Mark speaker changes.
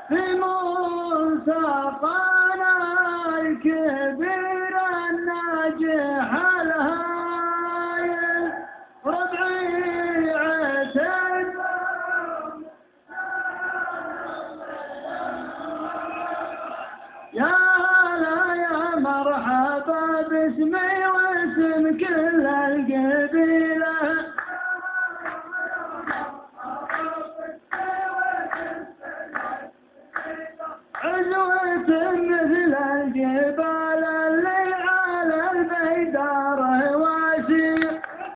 Speaker 1: في منسقنا الكبير الناجح الهايل ربعي عتب يا هلا يا مرحبا باسمي واسم كل القبيله عزوة مثل الجبال اللي على البيدار